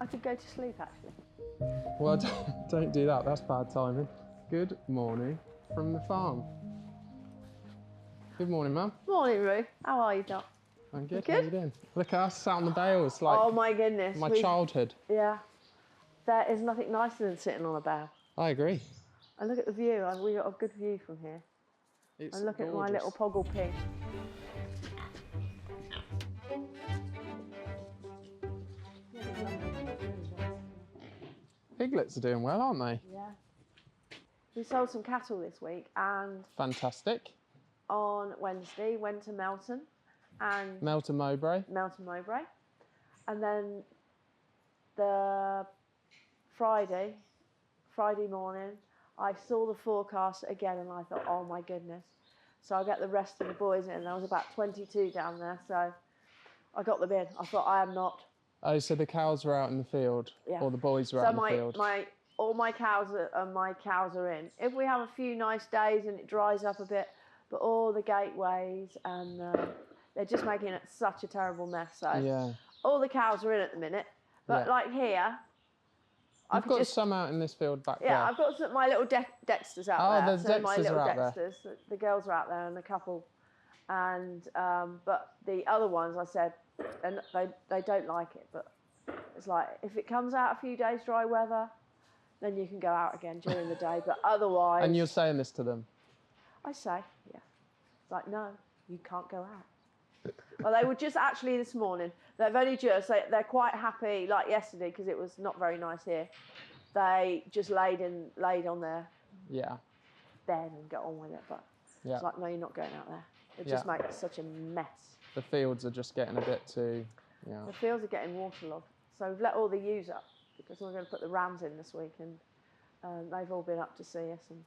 I could go to sleep actually. Well, don't do that. That's bad timing. Good morning from the farm. Good morning, Mum. Morning, Roo. How are you, Doc? I'm good. You How good? you doing? Look at us sat on the bales like Oh my goodness. my childhood. Yeah. There is nothing nicer than sitting on a bale. I agree. And look at the view. We got a good view from here. It's And look gorgeous. at my little poggle pig. Piglets are doing well, aren't they? Yeah. We sold some cattle this week, and Fantastic. on Wednesday went to Melton and Melton Mowbray. and then the Friday morning I saw the forecast again and I thought, oh my goodness. So I got the rest of the boys in. There was about 22 down there, so I got them in. I thought, I am not. Oh, so the cows were out in the field, Yeah. or the boys were out in the field. All my cows are in. If we have a few nice days and it dries up a bit, but all the gateways and they're just making it such a terrible mess. So Yeah. all the cows are in at the minute, but Yeah. like here, You've got some out in this field back there. Yeah, I've got my little Dexters out there. Oh, there's so my Dexters little are out Dexters. The girls are out there and a couple, and but the other ones, I said, and they don't like it. But it's like if it comes out a few days dry weather, then you can go out again during the day. But otherwise, And you're saying this to them? I say, yeah, it's like no, you can't go out. Well, they were just actually this morning. They've only just. They're quite happy. Like yesterday, because it was not very nice here. They just laid on their bed and got on with it. But it's like, no, you're not going out there. It just makes such a mess. The fields are just getting a bit too. Yeah. The fields are getting waterlogged. So we've let all the ewes up because we're going to put the rams in this week, and they've all been up to see us and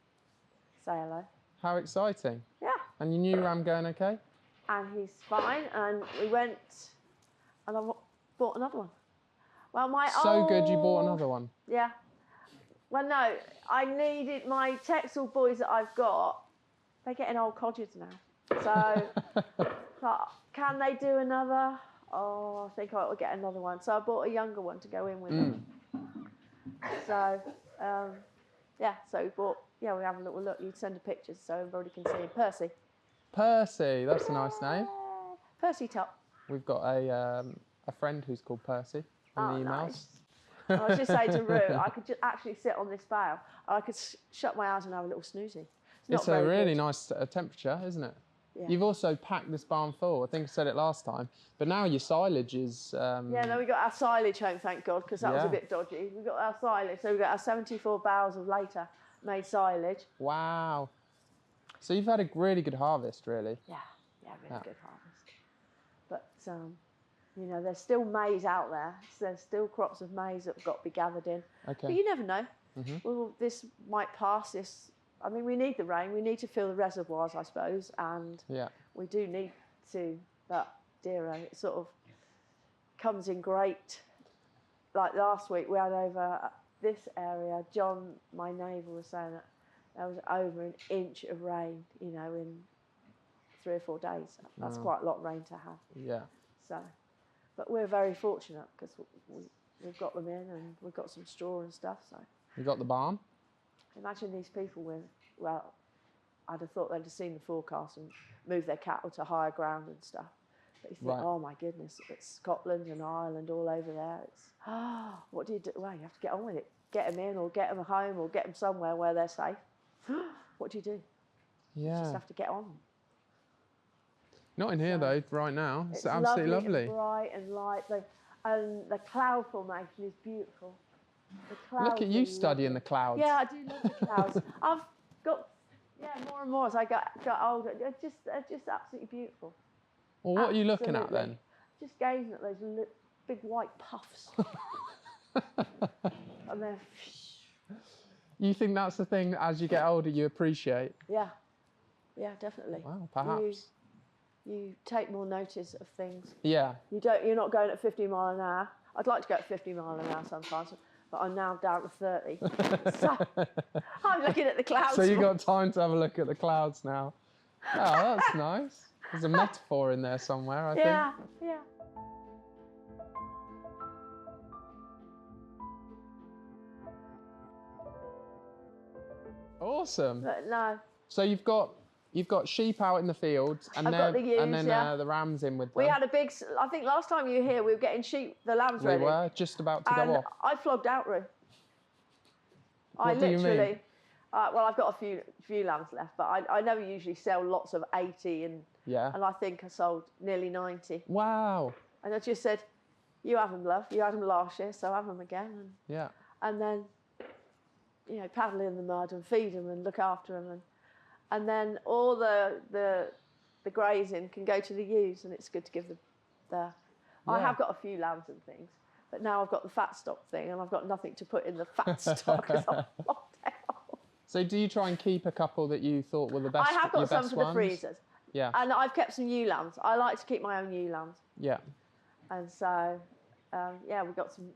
say hello. How exciting! Yeah. And your new ram going okay? And he's fine. And we went, and I bought another one. Well, Good, you bought another one. Yeah. Well, no, I needed my Texel boys that I've got. They're getting old codgers now. So, can they do another? Oh, I think I will get another one. So I bought a younger one to go in with them. So, so we bought. Yeah, we have a little look. You'd send a picture so everybody can see him. Percy. Percy, that's a nice name. Percy Top. We've got a friend who's called Percy in the emails. Nice. I was just saying to Roo, I could just actually sit on this bale. I could shut my eyes and have a little snoozy. It's a really nice temperature, isn't it? Yeah. You've also packed this barn full. I think I said it last time. But now your silage is... Yeah, no, we got our silage home, thank God, because that was a bit dodgy. We got our silage, so we got our 74 barrels of later made silage. Wow. So you've had a really good harvest, really. Yeah, really good harvest. But, there's still maize out there. So there's still crops of maize that have got to be gathered in. Okay. But you never know. Well, this might pass. I mean, we need the rain. We need to fill the reservoirs, I suppose. And we do need to. But, dear, it sort of comes in great. Like last week, we had over this area. John, my neighbour, was saying that there was over an inch of rain, in 3 or 4 days. That's quite a lot of rain to have. Yeah. So, but we're very fortunate because we've got them in and we've got some straw and stuff. So You got the barn? Imagine these people I'd have thought they'd have seen the forecast and moved their cattle to higher ground and stuff. But you think, oh my goodness, it's Scotland and Ireland all over there. It's, what do you do? Well, you have to get on with it. Get them in or get them home or get them somewhere where they're safe. What do you do? Yeah. You just have to get on. Not in here though, right now. It's absolutely lovely. It's bright and light. And the cloud formation is beautiful. Look at you studying the clouds. Yeah, I do love the clouds. I've got, more and more as I got older. They're just absolutely beautiful. Well, what are you looking at then? Just gazing at those big white puffs. And they're... You think that's the thing as you get older you appreciate? Yeah, definitely. Well, perhaps. You take more notice of things. Yeah. You're not going at 50 mile an hour. I'd like to go at 50 mile an hour sometimes, but I'm now down to 30. So I'm looking at the clouds. So you've got time to have a look at the clouds now. Oh, that's nice. There's a metaphor in there somewhere, I think. Yeah. Awesome. But no. So you've got sheep out in the fields, and I've got the ewes, and then the rams in with them. We had a big. I think last time you were here, we were getting the lambs ready. We were just about to go off. I flogged out, Roo. What do you mean? Well, I've got a few lambs left, but I never usually sell lots of 80, and I think I sold nearly 90. Wow. And I just said, you have them, love. You had them last year, so have them again. And then, you know, paddle in the mud and feed them and look after them, and then all the grazing can go to the ewes, and it's good to give the. I have got a few lambs and things, but now I've got the fat stock thing, and I've got nothing to put in the fat stock because I'm locked out. So do you try and keep a couple that you thought were the best? I have got some for ones? the freezers. Yeah. And I've kept some ewe lambs. I like to keep my own ewe lambs. Yeah. And so, we've got some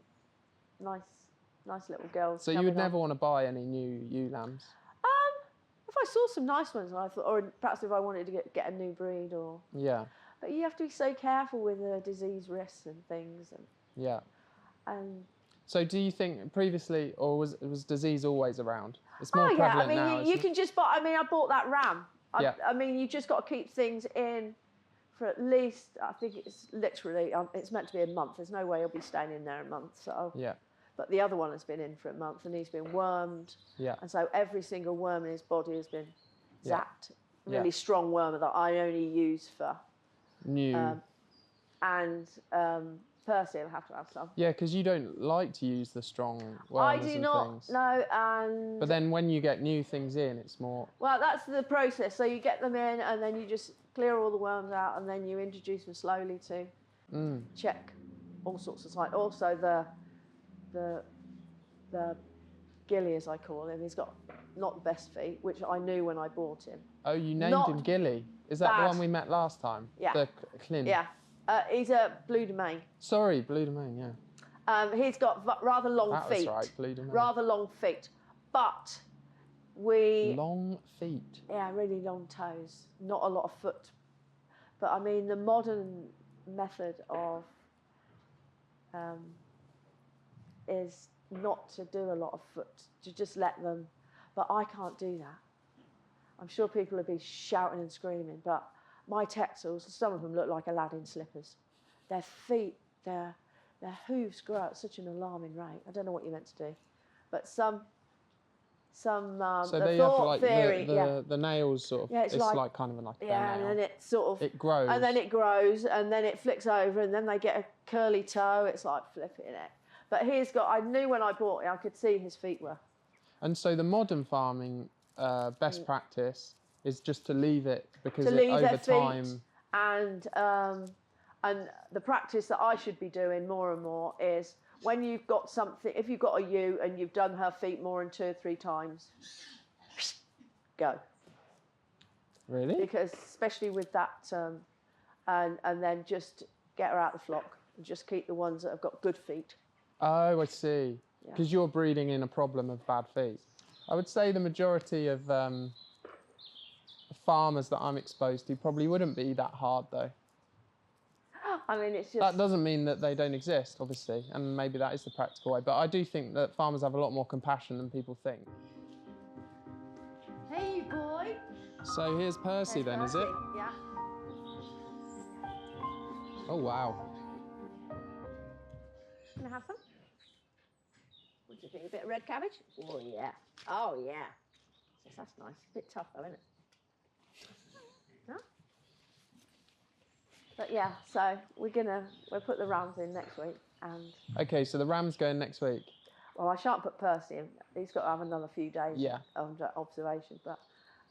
nice little girls. So you would never want to buy any new ewe lambs? If I saw some nice ones, and I thought, or perhaps if I wanted to get a new breed, or. Yeah. But you have to be so careful with the disease risks and things. And, yeah. And. So do you think previously, or was disease always around? It's more prevalent now. I mean, you can just buy. I mean, I bought that ram. I mean, you just got to keep things in for at least. I think it's literally. It's meant to be a month. There's no way he'll be staying in there a month. So. Yeah. But the other one has been in for a month, and he's been wormed. Yeah. And so every single worm in his body has been zapped. Really strong worm that I only use for new. Percy will have to have some. Yeah, because you don't like to use the strong worms. I do not. Things. No, and. But then when you get new things in, it's more. Well, that's the process. So you get them in, and then you just clear all the worms out, and then you introduce them slowly to check all sorts of signs. Also, the Gilly, as I call him, he's got not the best feet, which I knew when I bought him. Oh, you named him Gilly? Is that the one we met last time? Yeah. The Clin? Yeah. He's a Bleu de Maine. Sorry, Bleu de Maine, yeah. He's got rather long feet. That was right, Bleu de Maine. Rather long feet. But we... Long feet? Yeah, really long toes. Not a lot of foot. But I mean, the modern method of... is not to do a lot of foot, to just let them... But I can't do that. I'm sure people will be shouting and screaming, but my Texels, some of them look like Aladdin slippers. Their feet, their hooves grow at such an alarming rate. I don't know what you're meant to do, but some. So they have like the nails sort of. Yeah, it's like kind of like a nail. And then it sort of. It grows. And then it grows, and then it flicks over, and then they get a curly toe. It's like flipping it. But he's got. I knew when I bought it, I could see his feet were. And so the modern farming best practice is just to leave it because over time. And the practice that I should be doing more and more is when you've got something, if you've got a ewe and you've done her feet more than 2 or 3 times, go. Really? Because especially with that, and then just get her out of the flock and just keep the ones that have got good feet. Oh, I see. Because you're breeding in a problem of bad feet. I would say the majority of farmers that I'm exposed to probably wouldn't be that hard, though. I mean, it's just... That doesn't mean that they don't exist, obviously, and maybe that is the practical way. But I do think that farmers have a lot more compassion than people think. Hey, boy. So here's Percy then, is it? Yeah. Oh, wow. Can I have some? What do you think? A bit of red cabbage? Oh, yeah. Oh, yeah. Yes, that's nice. A bit tough, though, isn't it? Huh? But yeah, so we'll put the rams in next week, and. Okay, so the rams going next week. Well, I shan't put Percy in. He's got to have another few days under observation,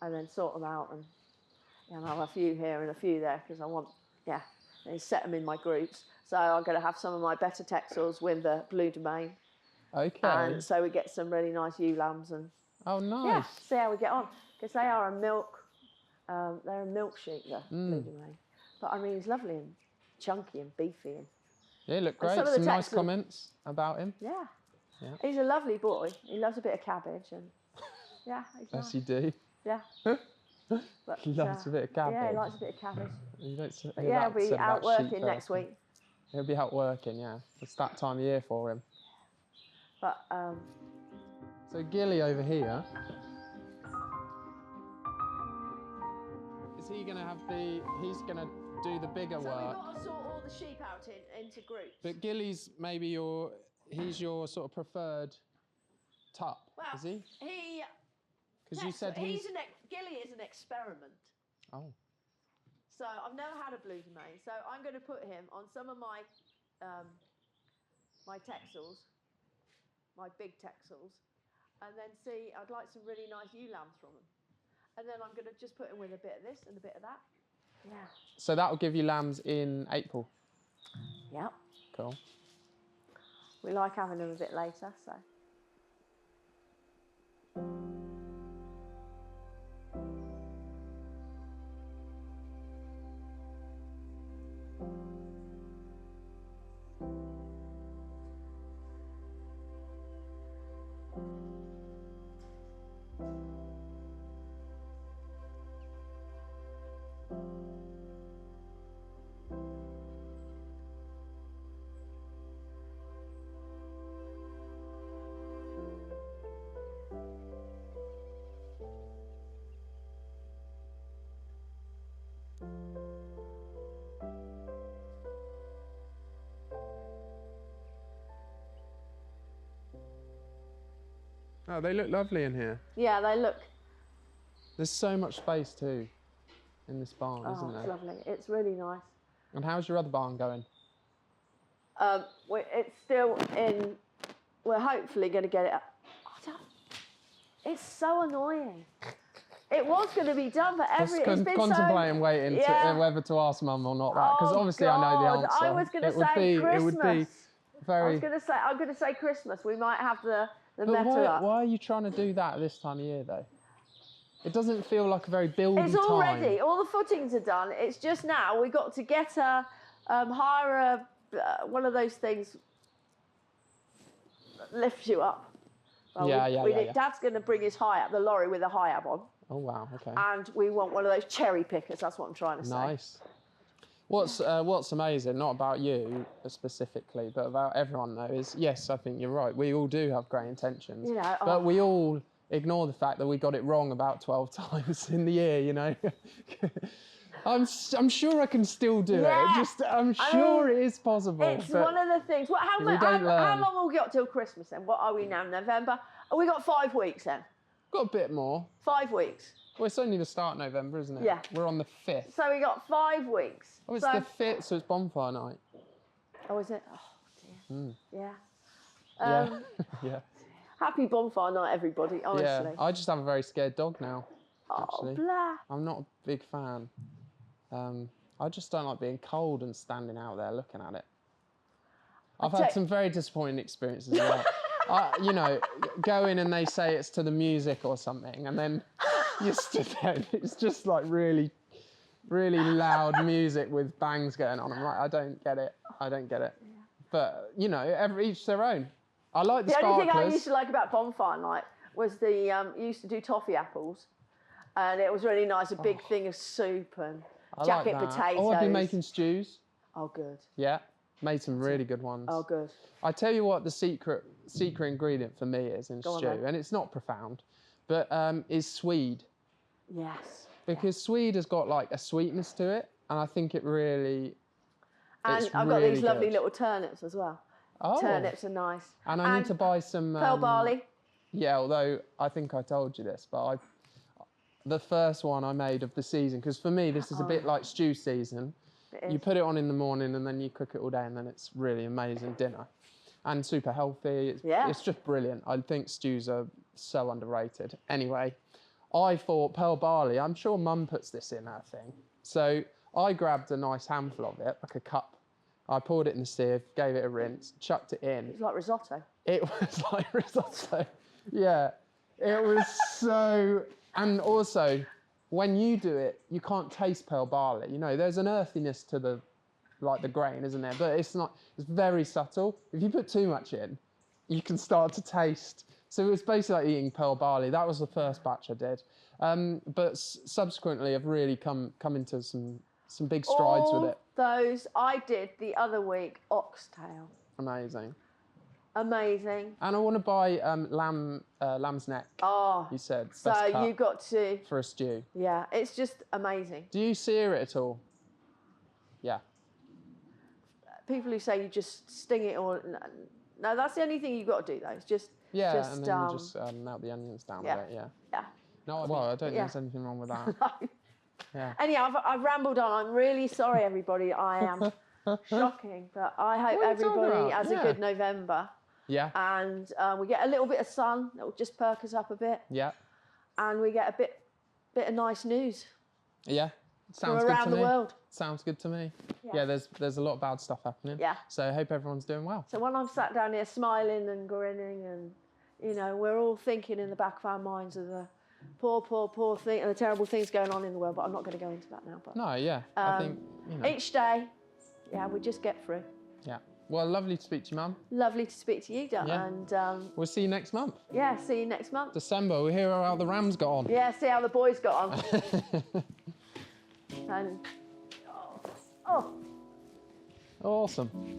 and then sort them out, and I'll have a few here and a few there because I want and set them in my groups. So I'm going to have some of my better Texels with the Bleu de Maine. Okay. And so we get some really nice ewe lambs and. Oh, nice. Yeah, see how we get on because they are they're a milk sheep, the Bleu de Maine. But I mean, he's lovely and chunky and beefy. And yeah, look great. Some nice comments about him. Yeah. He's a lovely boy. He loves a bit of cabbage and he's yes, nice. you do. Yeah. But, he loves a bit of cabbage. Yeah, he likes a bit of cabbage. But he'll be out working next week. He'll be out working, yeah. It's that time of year for him. But So Gilly over here, is he going to have he's going to do the bigger work? So we've got to sort all the sheep out into groups. But Gilly's maybe he's your sort of preferred tup, is he? Because you said Gilly is an experiment. Oh. So I've never had a Bleu de Maine, so I'm going to put him on some of my my Texels, my big Texels, and then see. I'd like some really nice ewe lambs from him, and then I'm going to just put him with a bit of this and a bit of that. Yeah. So that will give you lambs in April. Yep. Cool. We like having them a bit later, so. Oh, they look lovely in here. Yeah, they look. There's so much space too in this barn, isn't there? It's lovely. It's really nice. And how's your other barn going? It's still in. We're hopefully going to get it up. It's so annoying. It was going to be done, but it's been contemplating waiting whether to ask Mum or not that, because obviously I know the answer. I was going to say Christmas. It would be very. I'm going to say Christmas. We might have the but metal up. Why are you trying to do that at this time of year, though? It doesn't feel like a very building It's all ready. All the footings are done. It's just now we've got to get hire one of those things that lifts you up. Well, Dad's going to bring his high-up, the lorry with a high-up on. Oh, wow, okay. And we want one of those cherry pickers. That's what I'm trying to say. Nice. What's amazing, not about you specifically, but about everyone though, is yes, I think you're right. We all do have great intentions, but we all ignore the fact that we got it wrong about 12 times in the year. You know, I'm sure I can still do it. I'm sure it is possible. It's one of the things. How long will we got till Christmas then? What are we now? November? Oh, we got 5 weeks then. Got a bit more. 5 weeks. Well, it's only the start of November, isn't it? Yeah. We're on the 5th. So we got 5 weeks. Oh, it's the 5th, so it's bonfire night. Oh, is it? Oh, dear. Mm. Yeah. Yeah. Happy bonfire night, everybody, honestly. Yeah, I just have a very scared dog now, actually. Oh, blah. I'm not a big fan. I just don't like being cold and standing out there looking at it. I've had some very disappointing experiences as well. You know, go in and they say it's to the music or something, and then you stood there and it's just like really, really loud music with bangs going on. I'm like, I don't get it. Yeah. But, you know, each their own. I like the sparklers. The only thing I used to like about bonfire night was you used to do toffee apples, and it was really nice, a big thing of soup and jacket potatoes. Oh, I've been making stews. Oh, good. Yeah, made some really good ones. Oh, good. I tell you what the secret ingredient for me is in stew, and it's not profound, but is swede. Yes. Because swede has got like a sweetness to it, and I think it really. And I've got these lovely little turnips as well. Oh. Turnips are nice. And I need to buy some pearl barley. Yeah, although I think I told you this, but the first one I made of the season, because for me this is a bit like stew season. You put it on in the morning and then you cook it all day, and then it's really amazing dinner. And super healthy. It's just brilliant. I think stews are so underrated. Anyway, I thought pearl barley, I'm sure Mum puts this in her thing. So I grabbed a nice handful of it, like a cup. I poured it in the sieve, gave it a rinse, chucked it in. It's like risotto. It was like risotto. Yeah. It was so... And also, when you do it, you can't taste pearl barley. You know, there's an earthiness to the grain, isn't there? But it's not... It's very subtle. If you put too much in, you can start to taste... So it was basically like eating pearl barley. That was the first batch I did. But subsequently, I've really come into some big strides with it. Those I did the other week, oxtail. Amazing. Amazing. And I want to buy lamb's neck. Oh, you said. So you've got to... For a stew. Yeah, it's just amazing. Do you sear it at all? Yeah. People who say you just sting it or... No, that's the only thing you've got to do though. It's just... Yeah, just, and then you just melt the onions down with it, yeah. Yeah. No, well, I don't think there's anything wrong with that. No. Yeah. Anyhow, I've rambled on. I'm really sorry, everybody. I am shocking, but I hope everybody has a good November. Yeah. And we get a little bit of sun. That will just perk us up a bit. Yeah. And we get a bit of nice news. Yeah. Sounds from around good to the me. world. Sounds good to me. Yeah, there's a lot of bad stuff happening. Yeah. So I hope everyone's doing well. So when I'm sat down here smiling and grinning and, you know, we're all thinking in the back of our minds of the poor thing and the terrible things going on in the world, but I'm not going to go into that now. But, no, yeah. I think, you know. Each day, we just get through. Yeah. Well, lovely to speak to you, Mum. Lovely to speak to you, Dan. Yeah. And we'll see you next month. Yeah, see you next month. December, we'll hear how the Rams got on. Yeah, see how the boys got on. And awesome.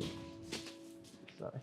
Sorry.